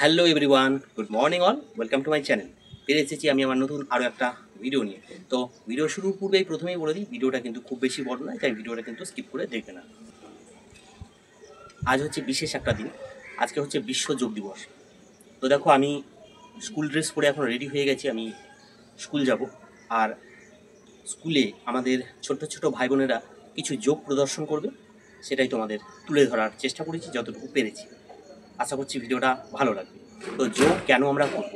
Hello everyone, good morning all, welcome to my channel. ফিরে এসেছি আমি আমার নতুন আরও একটা ভিডিও নিয়ে। তো ভিডিও শুরুর পূর্বেই প্রথমেই বলে দিই, ভিডিওটা কিন্তু খুব বেশি বড় নয়, তাই ভিডিওটা কিন্তু স্কিপ করে দেখবে না। আজ হচ্ছে বিশেষ একটা দিন, আজকে হচ্ছে বিশ্ব যোগ দিবস। তো দেখো, আমি স্কুল ড্রেস পরে এখন রেডি হয়ে গেছি, আমি স্কুল যাব। আর স্কুলে আমাদের ছোট ছোট ভাই বোনেরা কিছু যোগ প্রদর্শন করবে, সেটাই তোমাদের তুলে ধরার চেষ্টা করেছি যতটুকু পেরেছি। আশা করছি ভিডিওটা ভালো লাগবে। তো যোগ কেন আমরা করব?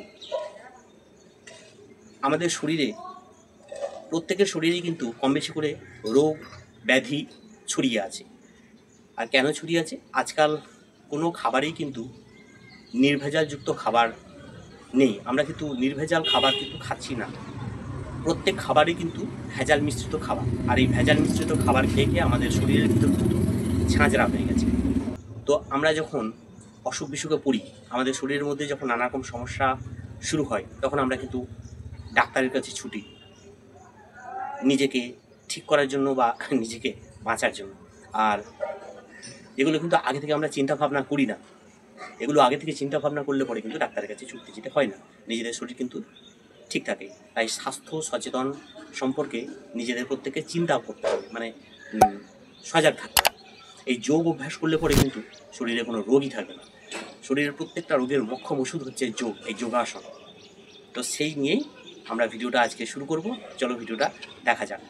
আমাদের শরীরে, প্রত্যেকের শরীরেই কিন্তু কম বেশি করে রোগ ব্যাধি ছড়িয়ে আছে। আর কেন ছড়িয়ে আছে? আজকাল কোনো খাবারেই কিন্তু নির্ভেজালযুক্ত খাবার নেই। আমরা কিন্তু নির্ভেজাল খাবার কিন্তু খাচ্ছি না। প্রত্যেক খাবারই কিন্তু ভেজাল মিশ্রিত খাবার। আর এই ভেজাল মিশ্রিত খাবার খেয়ে খেয়ে আমাদের শরীরের ভিতর কিন্তু ঝাঁঝরা হয়ে গেছে। তো আমরা যখন অসুখ বিসুখে পড়ি, আমাদের শরীরের মধ্যে যখন নানা রকম সমস্যা শুরু হয়, তখন আমরা কিন্তু ডাক্তারের কাছে ছুটি, নিজেকে ঠিক করার জন্য বা নিজেকে বাঁচার জন্য। আর এগুলো কিন্তু আগে থেকে আমরা চিন্তা ভাবনা করি না। এগুলো আগে থেকে চিন্তা ভাবনা করলে পরে কিন্তু ডাক্তারের কাছে ছুটতে যেতে হয় না, নিজেদের শরীর কিন্তু ঠিক থাকে। তাই স্বাস্থ্য সচেতন সম্পর্কে নিজেদের প্রত্যেককে চিন্তা করতে হবে, মানে সজাগ থাকতে হবে। এই যোগ অভ্যাস করলে পরে কিন্তু শরীরে কোনো রোগই থাকবে না। শরীরের প্রত্যেকটা রোগের মোক্ষম ওষুধ হচ্ছে যোগ, এই যোগাসন। তো সেই নিয়েই আমরা ভিডিওটা আজকে শুরু করব। চলো ভিডিওটা দেখা যাক।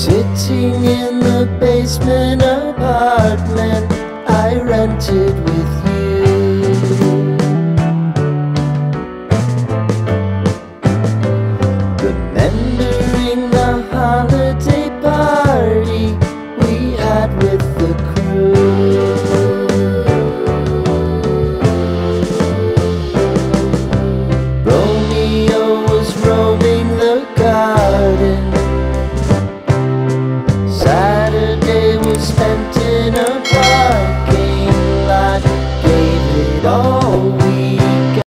Sitting in the basement apartment I rented with